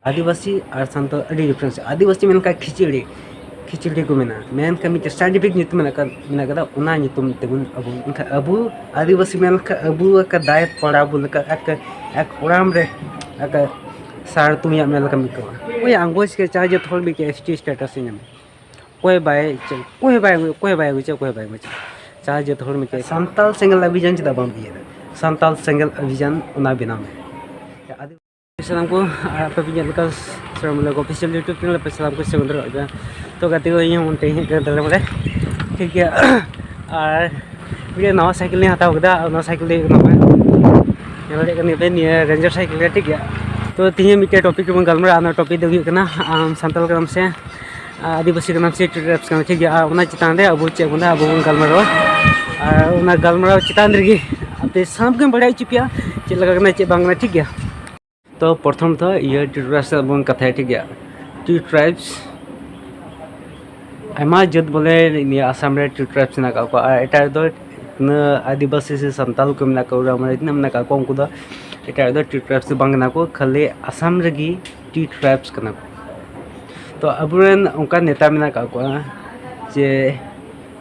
आदिवासी और सांताल अड़ी डिफरेंस आदिवासी मेनका खिचड़ी खिचड़ी को मेना मेन का मिट साइंटिफिक नितुम मेना कदा उना नितुम तेबुन अबु इनका अबु आदिवासी मेनका अबु का दाय पड़ा बुल का एक उड़ाम रे एक सार तुम या मेल का मिको ओय आंगोज के चार्ज थोल बि के एसटी स्टेटस ने कोई बाय गुचे चार्ज थोल में के सांताल सिंगल अभियान चदा बम बिया सांताल सिंगल अभियान उना बिना में salam ko apa pinjam bekas salam lagu official YouTube channel lepas salam ko sebentar aja तो कहते हो ये उनते ही करते रहे ठीक है और ये नवा साइकिल नहीं आता होगा नवा साइकिल दे यहाँ देख करने पे रेंजर साइकिल है ठीक है तो तीन मिनट टॉपिक में गलमरा आना टॉपिक देखिए करना संताल के नाम से आदिवासी के नाम से ट्रिप्स करना ठीक है उन्हें चितान दे अब चेक बंदा अब गलमरा और उन्हें गलमरा चितान देगी अब शाम के बड़ा चिपिया चेक लगा करना चेक बांगना ठीक है तो प्रथम था ये ट्राइब्स बन कथा ठीक है टू ट्राइब्स आमा जत बोले निया आसाम रे टू ट्राइब्स ना का एटा दो न आदिवासी से संताल को ना को राम रे ना का को उनको दो एटा दो टू ट्राइब्स बांग ना को खाली आसाम रेगी टू ट्राइब्स कना तो अबुरेन उनका नेता में ना का को जे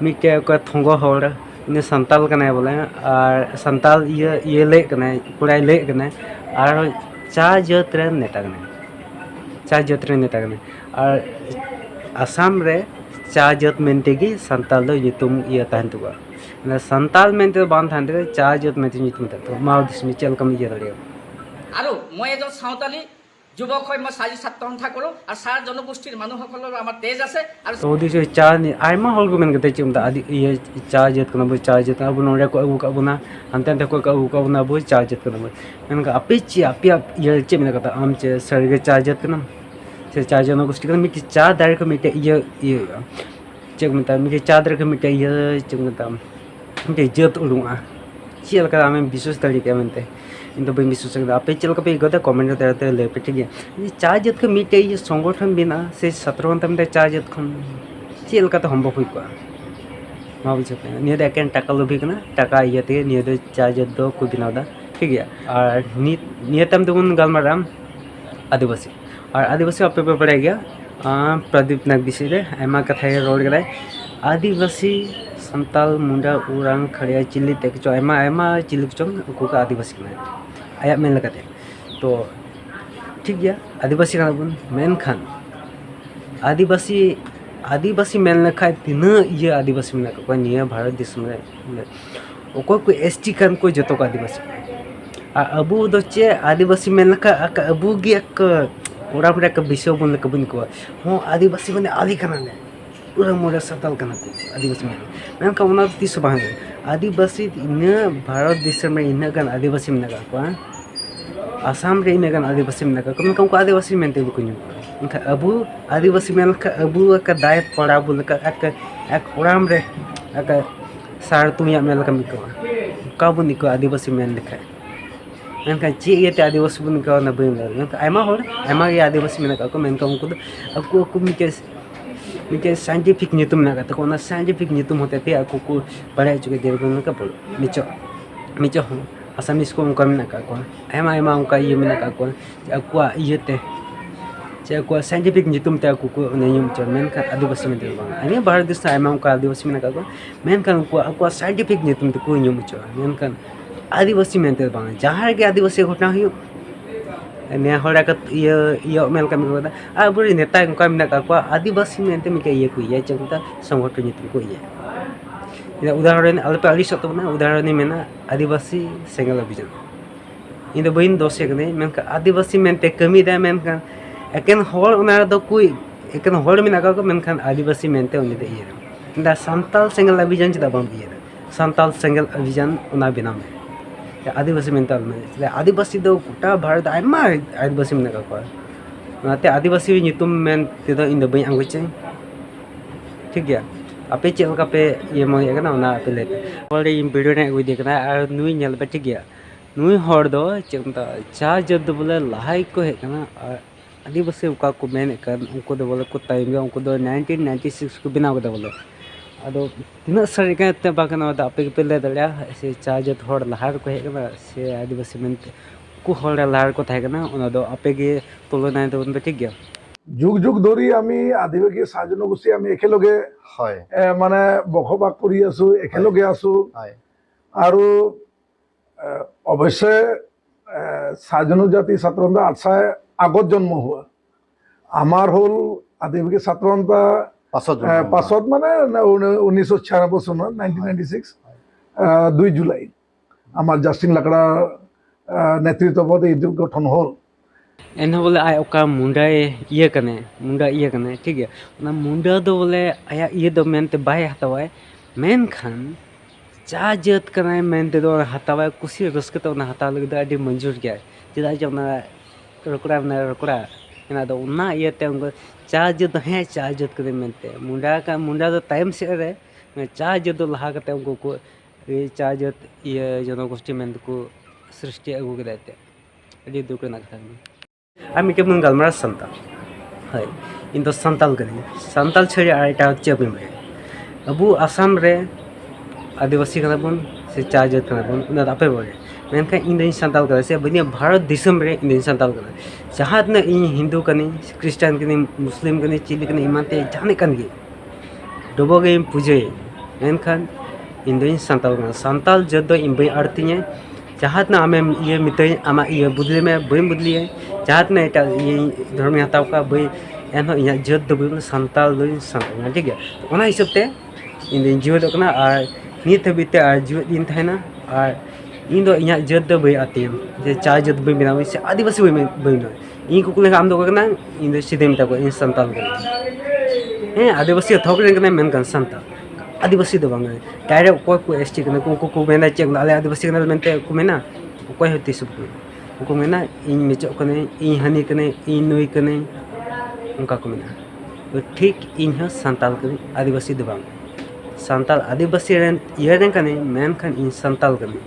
मिटे को थंगो होर ने संताल कना बोले और संताल ये ले कना पुराई ले कना और चा जत्र नेता और आसाम रे चा जत मेनते गी संताल दो युतुम ये तहन तुगा ना संताल मेनते बान तहन तुगा चा जत मेनते युतुम तो माउ दिसमी चल कम ये दड़ियो आरो মই এজন সাঁওতালি যুৱক হৈ মই চাৰি ছাত্ৰ সন্থা কৰোঁ আৰু চাৰ জনগোষ্ঠীৰ মানুহসকলৰ আমাৰ তেজ আছে আৰু तो दिस चा आइमा हल को मेन गते चिम दा ये चा जत कना बो चा जत अब नोरे को अगु का बुना अंते को का बुना बो चा जत कना मेन का अपे ये चिम ना कता आम चे सरगे चा जत कना से चा जनगोष्ठी कना मिकी चा दार को मिटे ये चेक मता मिकी चा दार को मिटे ये चेक मता मिटे जत उलुआ चेल का आमे विश्वास तड़ी के मनते इन तो विश्वास आपे चल का पे गदा कमेंट करते ले पे ठीक है चा जत के मिटे ये संगठन बिना से 17 अंत में चा जत खन चेल का तो हम बहु को मा बुझे निया दे केन टाका लोभी कना टाका इयते निया दे चा जत दो को बिना दा ठीक है और नियतम तो उन गलमाराम आदिवासी और आदिवासी आपे पे पड़ गया प्रदीप नाग विषय रे एमा कथा रोड गलाय आदिवासी संताल मुंडा उरांग खड़िया चिल्ली तक चो एमा चिल्ली चोंग को आदिवासी कना आया मेन लगाते तो ठीक गया आदिवासी का बन मेन खान आदिवासी मेन लखा तीन ये आदिवासी में को निया भारत देश में को एसटी खान को जतो को आदिवासी अबू दो चे आदिवासी मेन लखा अबू गे एक ओरा में का विषय बन लका बन को हो आदिवासी में आदि खाना ने पूरा मोरा संताल कना को आदिवासी में का उना तीस बांग आदिवासी इन भारत देश में इन गन आदिवासी में का आसाम रे इन गन आदिवासी में का को आदिवासी में ते को उनका अबू आदिवासी में का अबू का दाय पड़ा बुल का एक उड़ाम रे एक सार तुम या मेल का मिको का बुन को आदिवासी में लिखा मेनका चे ये ते आदिवासी बुन का ना बन मेनका आमा होर आमा ये आदिवासी में का मेनका उनको आपको मिके साइंटिफिक नितुम ना का कोना साइंटिफिक नितुम होते थे आपको को पढ़ाई चुके देर को का बोलो मिचो आसामीज को उनका में का को आमा उनका ये में का को आपको ये ते चे को साइंटिफिक नितुम ते को नहीं मिचो मेनका आदिवासी में दे बा अने भारत देश आमा उनका आदिवासी में का को मेनका उनको आपको साइंटिफिक नितुम ते को नहीं मिचो मेनका आदिवासी में ते बा जहां के आदिवासी घटना हुई ने हड़ा का ये मेल का मिलता अब बुरी नेता उनका में का आदिवासी में ते मिके ये को ये चंता संगठन नितुम को ये उदाहरण अल्प अली सतो ना उदाहरण में ना आदिवासी सेंगल अभियान इन दो बइन दोसे कने मेनका आदिवासी मेनते कमी दा मेनका एकेन होल उना दो कोई एकेन होल में का मेनखान आदिवासी मेनते उनि दे ये दा संताल सेंगल अभियान चदा बम ये संताल सेंगल अभियान उना बिना में आदिवासी मेंताल में आदिवासी दो गोटा भारत आयमा आदिवासी में का नाते आदिवासी नितुम मेन ते दो इन दो बइन आंगो चे ठीक गया आपे चेल का पे ये mo ya kana ona पे ले बोले इन वीडियो ने कोई देखना और नुई नेल पे ठीक गया नुई हर दो चंता चा जद बोले लहाई को है kana आदिवासी उका को मेन कर उनको दो बोले को टाइम गया उनको दो 1996 को बिना को दो बोले अदो तिना सर के ते बाकना दा पे पे ले दल्या से चा जद हर लहार को है kana से आदिवासी में ᱩᱱᱠᱩ ᱦᱚᱲ ᱞᱟᱦᱟ ᱨᱮᱠᱚ ᱛᱟᱦᱮᱸ ᱠᱟᱱᱟ ᱚᱱᱟ ᱫᱚ ᱟᱯᱮ ᱜᱮ তুলনায় দেবেন ঠিক গিয়া যুগ যুগ ধৰি আমি আদিবাসী চাহ জনগোষ্ঠী আমি একেলগে হয় মানে বসবাস কৰি আছো, একেলগে আছো। হয় আৰু অৱশ্যে চাহ জনজাতি ছাত্ৰসন্থা আটচাই আগত জন্ম হোৱা, আমাৰ হ'ল আদিবাসী ছাত্ৰসন্থা পাছত মানে 1996 চনত 1996 2 জুলাই আমাৰ জাষ্টিন লাকড়াৰ নেতৃত্বত এইটো গঠন হ'ল। एनहो बोले आय ओका मुंडा ये कने ठीक है ना मुंडा दो बोले आया ये दो मेनते बाय हतावाय मेन खान चा जत कनाय मेनते दो हतावाय कुसी रस्क तो ना हता लगे अडी मंजूर गया चेदा जना रकड़ा ना दो ना ये ते उनको चा जत है चा जत करे मेनते मुंडा दो टाइम से रे चा जत दो लहा करते उनको को ये चा जत ये जनगोष्ठी मेन को सृष्टि अगु के देते अडी दुख ना कथा আমি কেমন গালমারা সান্তাল হয় কিন্তু সান্তাল করি সান্তাল ছেড়ে আর এটা হচ্ছে আমি আবু আসাম রে আদিবাসী কানা বন সে চা জাত কানা বন না আপে বলে মেনখান ইন্ডিয়ান সান্তাল করে সে বনিয়া ভারত দিশম রে ইন্ডিয়ান সান্তাল করে जहां ना इन हिंदू कनी क्रिश्चियन कनी मुस्लिम कनी चिली कनी इमानते जाने कन गे डबो गे पूजे मेनखान इंडियन सान्ताल कना सान्ताल जद इन बई आरतीने जहां ना आमे ये मिते आमा ये बुदले में बई बुदली है जहां ना एटा ये धर्म हताव का बई एनो इया जद दो बई सान्ताल दो सान्ताल ठीक है ओना हिसाब ते इंडियन जीवद कना आर नित हबिते आर जीवद दिन थाना आर इन दो इया जद दो बई आती जे चा जद बई बिना से आदिवासी बई न इन को आम दो कना इन दो सीधे मिता को इन सान्ताल हे आदिवासी थोकरे कना मेन कन सान्ताल आदिवासी दो बांगे डायरेक्ट कोई को एसटी कना को मेना चेक आले आदिवासी कना मेनते को मेना कोई होती सब को मेना इन मेचो कने इन हनी कने इन नुई कने उनका को मेना तो ठीक इन ह सान्ताल कने आदिवासी दो बांगे सान्ताल आदिवासी रेन ये रेन कने मेन खान इन सान्ताल कने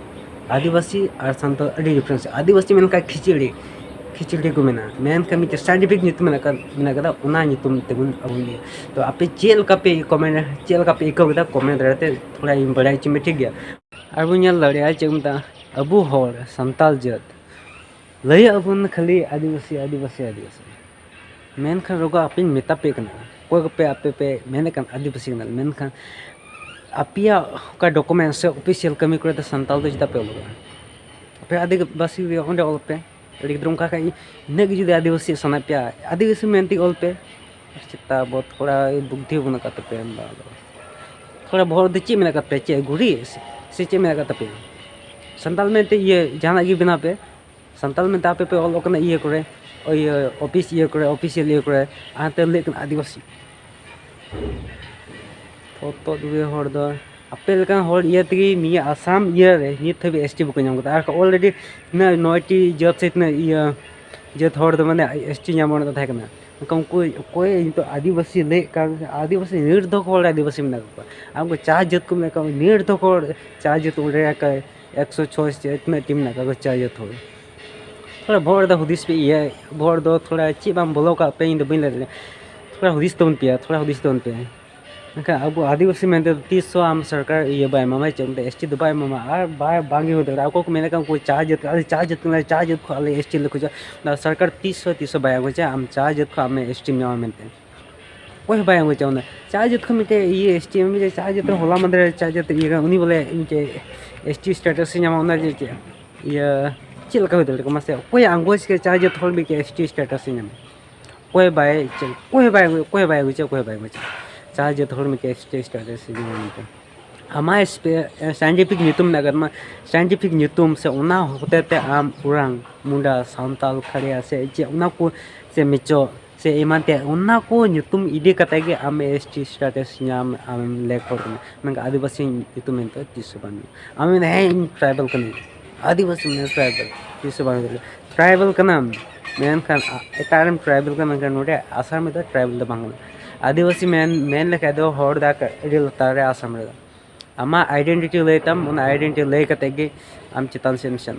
आदिवासी और सान्ताल अडी डिफरेंस आदिवासी मेन का खिचड़ी को मेना मेन का मिटे साइंटिफिक नितम मेना कदा उना नितम तेगुन अबुनी तो आपे चेल का पे कमेंट कमेंट रहते थोड़ा इन बड़ाई चिमे ठीक गया अब ᱧᱮᱞ ᱫᱟᱲᱮᱭᱟᱜᱼᱟ ᱪᱮᱫ ᱢᱮᱛᱟ ᱟᱵᱚ ᱦᱚᱲ ᱥᱟᱱᱛᱟᱲ ᱡᱟᱹᱛ ᱞᱟᱹᱭ ᱟᱵᱚᱱ ᱠᱷᱟᱹᱞᱤ ᱟᱹᱫᱤᱵᱟᱹᱥᱤ ᱢᱮᱱᱠᱷᱟन ᱨᱚᱜᱟ ᱟᱯᱮᱧ ᱢᱮᱛᱟ ᱯᱮ ᱠᱟᱱᱟ ᱚᱠᱚᱭ ᱠᱚᱯᱮ ᱟᱯᱮ ᱯᱮ ᱢᱮᱱᱮ ᱠᱟᱱ ᱟᱹᱫᱤᱵᱟᱹᱥᱤ ᱠᱟᱱᱟ ᱢᱮᱱᱠᱷᱟन ᱟᱯᱮᱭᱟᱜ ᱚᱠᱟ ᱰᱚᱠᱩᱢᱮᱱᱴ ᱥᱮ ᱚᱯᱷᱤᱥᱤᱭᱟᱞ ᱠᱟᱹᱢᱤ ᱠᱚᱨᱮ ᱫᱚ ᱥᱟᱱᱛᱟᱲ ᱫᱚ ᱪᱮᱫᱟᱜ ᱯᱮ ᱚᱞᱚᱜᱼᱟ ᱟᱯᱮ ᱟᱹᱫᱤᱵᱟᱹᱥᱤ ᱚᱸᱰे ᱚᱞ ᱯᱮ ᱟᱹᱰᱤ ᱜᱤᱫᱽᱨᱟᱹ ᱚᱱᱠᱟ ᱠᱷᱟᱡ ᱤᱱᱟᱹᱜ ᱜᱮ ᱡᱩᱫᱤ ᱟᱹᱫᱤᱵᱟᱹᱥᱤ ᱥᱟᱱᱟ ᱯᱮᱭᱟ आदिवासी मेनती ऑल पे चिता बहुत थोड़ा बुद्धि बना करते पे थोड़ा बहुत चे में करते चे गुड़ी से चे में करते पे संताल में ते ये जहां की बिना पे संताल में तापे पे ऑल ओकना ये करे और ये ऑफिस ये करे ऑफिशियल ये करे आते लेकिन आदिवासी तो दुबे हर दो अपे लेकिन हर ये तगी निया आसाम ये रे नित थबे एसटी बुक नाम करता ऑलरेडी ना 9टी जॉब से इतना ये जत हर दो माने एसटी नामन तो था कना कोई तो आदिवासी ले का आदिवासी निर्धक हर आदिवासी में को हमको चार जत को में का निर्धक हर चार जत उड़े का 106 से इतना टीम ना का चार जत हो थोड़ा भोर द हुदिस पे ये भोर दो थोड़ा ची बाम बोलो का पे इन दो बिन ले थोड़ा हुदिस तोन पे नका अब आदिवासी में 300 आम सरकार ये बाय मामा चंदे एसटी दबाय मामा आ बाय बांगी होते को मैंने का कोई चार जत को अले एसटी ले कुछ ना सरकार 300 बाय को आम चार जत को हमें एसटी में मेनते कोई बाय को चाउना चार जत को मिटे ये एसटी में चार जत होला मंदिर चार जत ये उनी बोले इनके एसटी स्टेटस से नाम ना जे ये चिल का होते को मसे कोई अंगोज के चार जत होल भी के एसटी स्टेटस से नाम कोई बाय को चार जत होल में के एसटी स्टेटस से नाम हमारे साइंटिफिक नितुम नगर में साइंटिफिक नितुम से उना होते थे आम उरांग मुंडा सान्ताल खड़िया से जे उना को से मिचो से इमानते उना को नितुम इडी कते के आम एसटी स्टेटस नाम आम लेखो में आदिवासी नितुम तो तिसबान आम है ट्राइबल कने आदिवासी में ट्राइबल तिसबान ट्राइबल कना मेन खान एटारम ट्राइबल का मन नोटे आसाम में तो tribal the Bangla Adivasi main लेके दो हर दा एडिल तारे आसाम रे आमा आइडेंटिटी लेतम उन आइडेंटिटी ले कते गे आम चितान से मिशन